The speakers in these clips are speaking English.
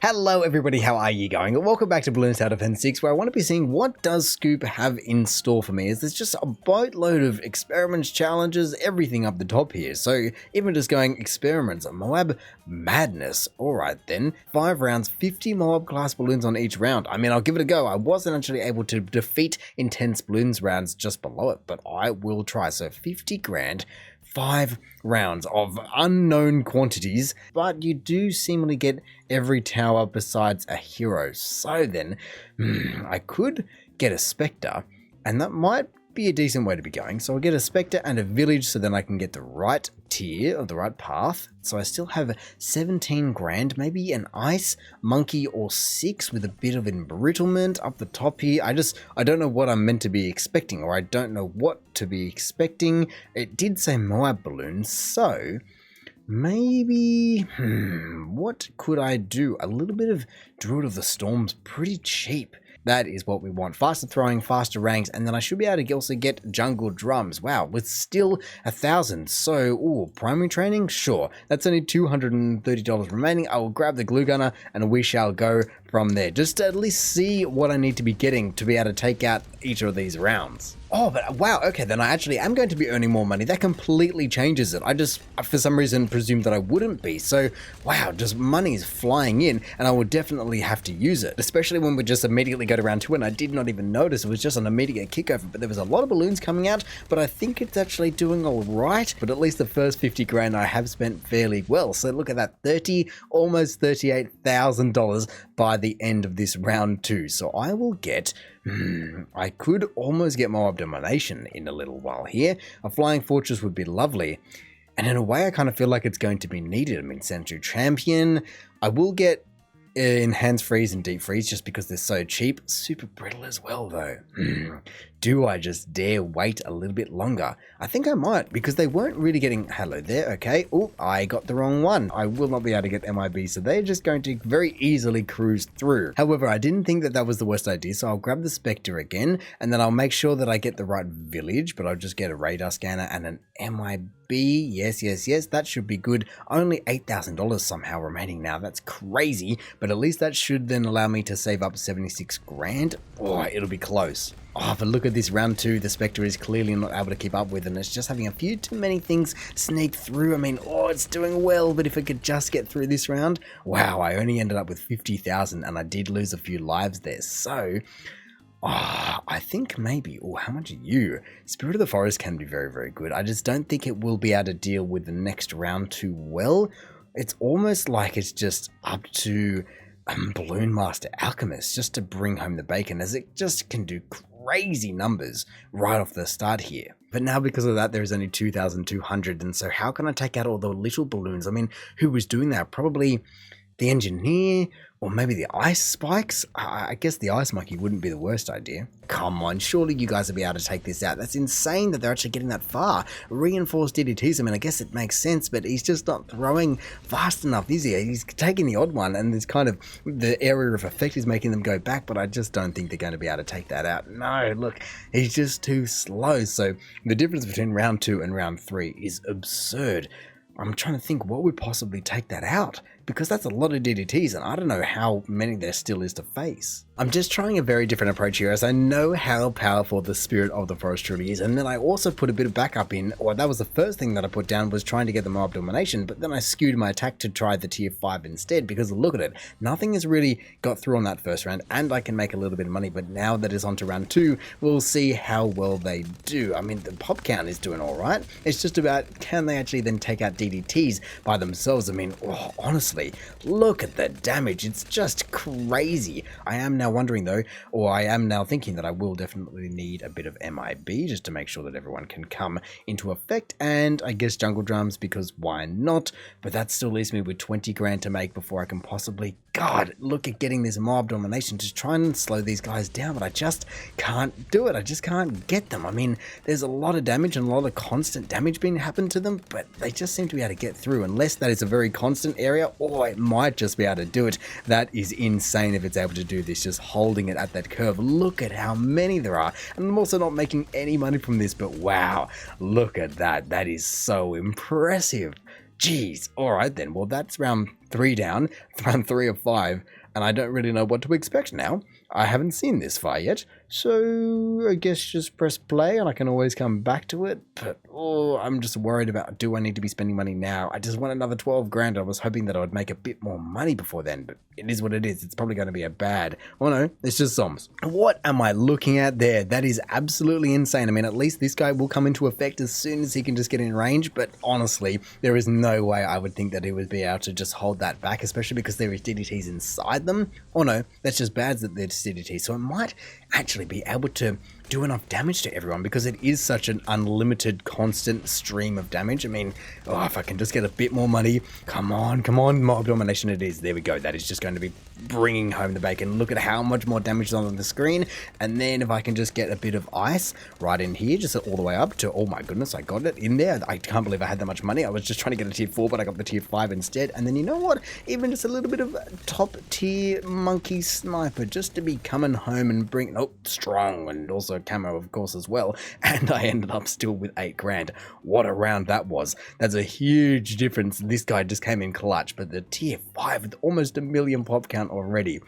Hello everybody, how are you going? Welcome back to Bloons Tower Defence 6, where I want to be seeing what does Scoop have in store for me. Is there's just a boatload of experiments, challenges, everything up the top here. So even just going experiments, Moab Madness. Alright then, 5 rounds, 50 Moab class balloons on each round. I mean, I'll give it a go. I wasn't actually able to defeat intense balloons rounds just below it, but I will try. So 50 grand. 5 rounds of unknown quantities, but you do seemingly get every tower besides a hero. So then, I could get a Spectre, and that might be a decent way to be going. So I'll get a Spectre and a village, so then I can get the right tier or the right path. So I still have 17 grand, maybe an ice monkey or 6 with a bit of embrittlement up the top here. I don't know what I'm meant to be expecting, or I don't know what to be expecting. It did say Moab balloons, so maybe, what could I do? A little bit of Druid of the Storm's pretty cheap. That is what we want. Faster throwing, faster ranks, and then I should be able to also get jungle drums. Wow, with still 1,000. So, primary training? Sure. That's only $230 remaining. I will grab the glue gunner and we shall go from there. Just to at least see what I need to be getting to be able to take out each of these rounds. Oh, but wow, okay, then I actually am going to be earning more money. That completely changes it. I just, for some reason, presumed that I wouldn't be. So, wow, just money is flying in, and I will definitely have to use it. Especially when we just immediately go to round 2, and I did not even notice. It was just an immediate kickover, but there was a lot of balloons coming out, but I think it's actually doing all right. But at least the first 50 grand I have spent fairly well. So look at that, almost $38,000 by the end of this round 2. So I will get... I could almost get Moab Domination in a little while here. A Flying Fortress would be lovely. And in a way, I kind of feel like it's going to be needed. I mean, Sentry Champion. I will get Enhanced Freeze and Deep Freeze just because they're so cheap. Super Brittle as well, though. Do I just dare wait a little bit longer? I think I might, because they weren't really getting... Hello there, okay. Oh, I got the wrong one. I will not be able to get MIB, so they're just going to very easily cruise through. However, I didn't think that that was the worst idea, so I'll grab the Spectre again, and then I'll make sure that I get the right village, but I'll just get a radar scanner and an MIB. Yes, that should be good. Only $8,000 somehow remaining now. That's crazy, but at least that should then allow me to save up 76 grand. Oh, it'll be close. Oh, but look at this round 2, the Spectre is clearly not able to keep up with, and it's just having a few too many things sneak through. I mean, it's doing well, but if it could just get through this round, wow, I only ended up with 50,000, and I did lose a few lives there, so... I think maybe, how much are you? Spirit of the Forest can be very, very good. I just don't think it will be able to deal with the next round too well. It's almost like it's just up to Balloon Master Alchemist just to bring home the bacon, as it just can do crazy numbers right off the start here. But now because of that, there's only 2,200, and so how can I take out all the little balloons? I mean, who was doing that? Probably the engineer, or maybe the ice spikes? I guess the ice monkey wouldn't be the worst idea. Come on, surely you guys will be able to take this out. That's insane that they're actually getting that far. Reinforced DDTs, I mean, I guess it makes sense, but he's just not throwing fast enough, is he? He's taking the odd one, and it's kind of the area of effect is making them go back, but I just don't think they're going to be able to take that out. No, look, he's just too slow. So the difference between round 2 and round 3 is absurd. I'm trying to think what would possibly take that out, because that's a lot of DDTs, and I don't know how many there still is to face. I'm just trying a very different approach here, as I know how powerful the Spirit of the Forest truly is, and then I also put a bit of backup in, or that was the first thing that I put down, was trying to get the Moab Domination, but then I skewed my attack to try the tier 5 instead, because look at it, nothing has really got through on that first round, and I can make a little bit of money, but now that it's on to round 2, we'll see how well they do. I mean, the pop count is doing alright, it's just about, can they actually then take out DDTs by themselves? I mean, honestly, look at the damage, it's just crazy. I am now wondering though, or I am now thinking that I will definitely need a bit of MIB just to make sure that everyone can come into effect, and I guess jungle drums, because why not? But that still leaves me with 20 grand to make before I can possibly, God, look at getting this Moab Domination to try and slow these guys down, but I just can't do it. I just can't get them. I mean, there's a lot of damage and a lot of constant damage being happened to them, but they just seem to be able to get through, unless that is a very constant area, or it might just be able to do it. That is insane if it's able to do this, just holding it at that curve. Look at how many there are, and I'm also not making any money from this, but wow, look at that. That is so impressive. Jeez. All right then. Well, that's round 3 down, round 3 of 5, and I don't really know what to expect now. I haven't seen this far yet, so I guess just press play and I can always come back to it. But I'm just worried about, do I need to be spending money now? I just want another 12 grand. I was hoping that I would make a bit more money before then, but it is what it is. It's probably going to be a bad. Oh no, it's just Zoms. What am I looking at there? That is absolutely insane. I mean, at least this guy will come into effect as soon as he can just get in range, but honestly, there is no way I would think that he would be able to just hold that back, especially because there is DDTs inside them. Oh no, that's just bad that there's DDTs, so it might actually be able to do enough damage to everyone because it is such an unlimited constant stream of damage. I mean, if I can just get a bit more money, come on, mob domination it is. There we go. That is just going to be bringing home the bacon. Look at how much more damage is on the screen. And then if I can just get a bit of ice right in here, just all the way up to, oh my goodness, I got it in there. I can't believe I had that much money. I was just trying to get a tier 4, but I got the tier 5 instead. And then you know what? Even just a little bit of top tier monkey sniper just to be coming home and bring, strong, and also camo of course as well, and I ended up still with 8 grand. What a round that was. That's a huge difference. This guy just came in clutch, but the tier 5 with almost a million pop count already.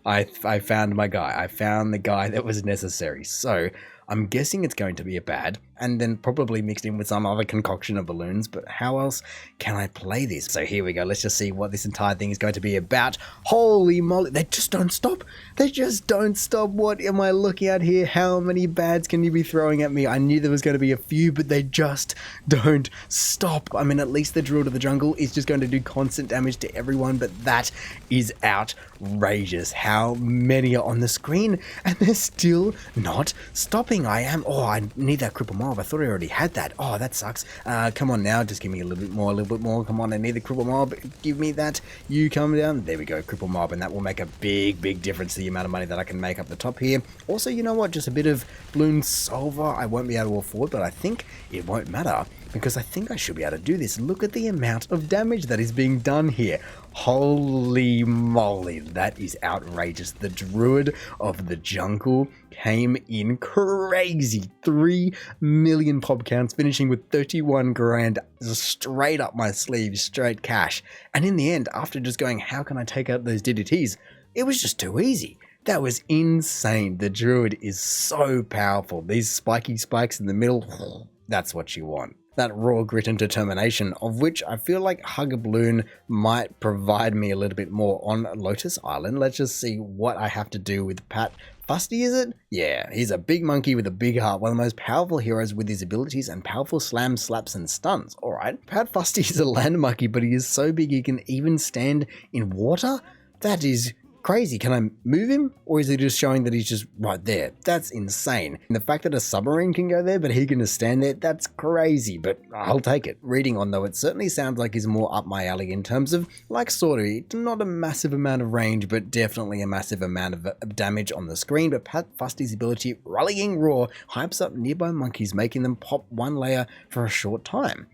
I found my guy. I found the guy that was necessary. So I'm guessing it's going to be a bad, and then probably mixed in with some other concoction of balloons, but how else can I play this? So here we go, let's just see what this entire thing is going to be about. Holy moly, they just don't stop. They just don't stop. What am I looking at here? How many bads can you be throwing at me? I knew there was going to be a few, but they just don't stop. I mean, at least the drill to the jungle is just going to do constant damage to everyone, but that is outrageous. How many are on the screen, and they're still not stopping. I need that cripple mob. I thought I already had that. Oh, that sucks. Come on now, just give me a little bit more. Come on, I need the cripple mob. Give me that. You come down. There we go, cripple mob, and that will make a big difference to the amount of money that I can make up the top here. Also, you know what? Just a bit of Bloon Solver. I won't be able to afford, but I think it won't matter because I think I should be able to do this. Look at the amount of damage that is being done here. Holy moly, that is outrageous. The Druid of the Jungle came in crazy. 3 million pop counts, finishing with 31 grand straight up my sleeve, straight cash. And in the end, after just going, how can I take out those DDTs? It was just too easy. That was insane. The Druid is so powerful. These spiky spikes in the middle, that's what you want. That raw grit and determination, of which I feel like Hugger Bloon might provide me a little bit more on Lotus Island. Let's just see what I have to do with Pat Fusty, is it? Yeah, he's a big monkey with a big heart, one of the most powerful heroes with his abilities and powerful slams, slaps, and stuns. Alright, Pat Fusty is a land monkey, but he is so big he can even stand in water? That is crazy. Can I move him, or is it just showing that he's just right there? That's insane. And the fact that a submarine can go there but he can just stand there, that's crazy, but I'll take it. Reading on though, it certainly sounds like he's more up my alley in terms of, like Sorty, not a massive amount of range, but definitely a massive amount of damage on the screen. But Pat Fusty's ability, Rallying Roar, hypes up nearby monkeys, making them pop 1 layer for a short time.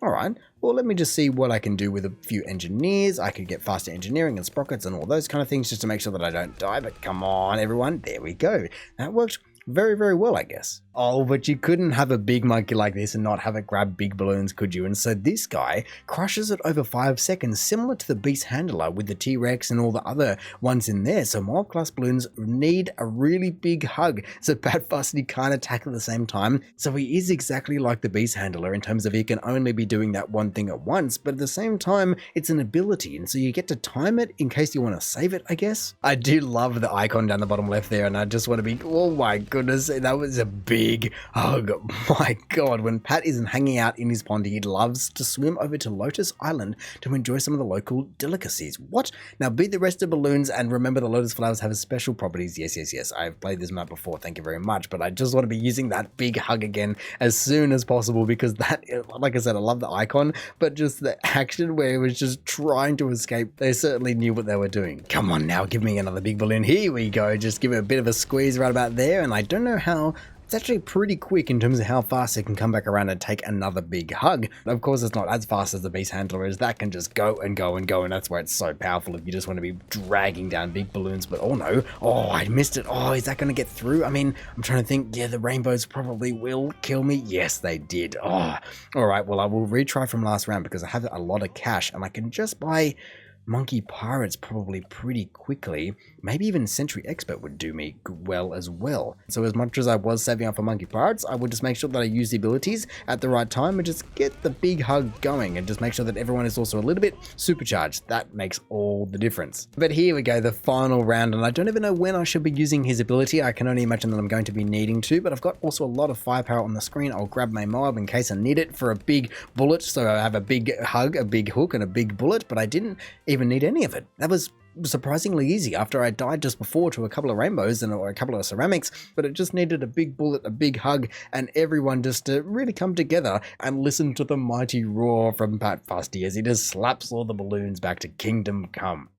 Alright, well let me just see what I can do with a few engineers. I could get faster engineering and sprockets and all those kind of things just to make sure that I don't die, but come on everyone, there we go. That worked very well, I guess. Oh, but you couldn't have a big monkey like this and not have it grab big balloons, could you? And so this guy crushes it over 5 seconds, similar to the Beast Handler with the T-Rex and all the other ones in there. So Mob class balloons need a really big hug, so Pat Fusty can't attack at the same time. So he is exactly like the Beast Handler in terms of he can only be doing that one thing at once, but at the same time, it's an ability, and so you get to time it in case you want to save it, I guess. I do love the icon down the bottom left there, and I just want to be, oh my goodness, that was a big hug. My god, when Pat isn't hanging out in his pond, he loves to swim over to Lotus Island to enjoy some of the local delicacies. What? Now beat the rest of balloons, and remember the Lotus flowers have special properties. Yes, I've played this map before, thank you very much, but I just want to be using that big hug again as soon as possible, because that, like I said, I love the icon, but just the action where it was just trying to escape, they certainly knew what they were doing. Come on now, give me another big balloon. Here we go, just give it a bit of a squeeze right about there, and I don't know how It's actually pretty quick in terms of how fast it can come back around and take another big hug. Of course, it's not as fast as the beast handler is. That can just go and go and go, and that's why it's so powerful if you just want to be dragging down big balloons. But oh no, oh, I missed it. Oh, is that going to get through? I mean, I'm trying to think. Yeah, the rainbows probably will kill me. Yes, they did. Oh, all right. Well, I will retry from last round because I have a lot of cash and I can just buy Monkey Pirates probably pretty quickly. Maybe even Sentry Expert would do me well as well. So as much as I was saving up for Monkey Pirates, I would just make sure that I use the abilities at the right time and just get the big hug going and just make sure that everyone is also a little bit supercharged. That makes all the difference. But here we go, the final round, and I don't even know when I should be using his ability. I can only imagine that I'm going to be needing to, but I've got also a lot of firepower on the screen. I'll grab my Moab in case I need it for a big bullet, so I have a big hug, a big hook, and a big bullet, but I didn't even need any of it. That was surprisingly easy after I died just before to a couple of rainbows and or a couple of ceramics, but it just needed a big bullet, a big hug, and everyone just to really come together and listen to the mighty roar from Pat Fusty as he just slaps all the balloons back to Kingdom Come.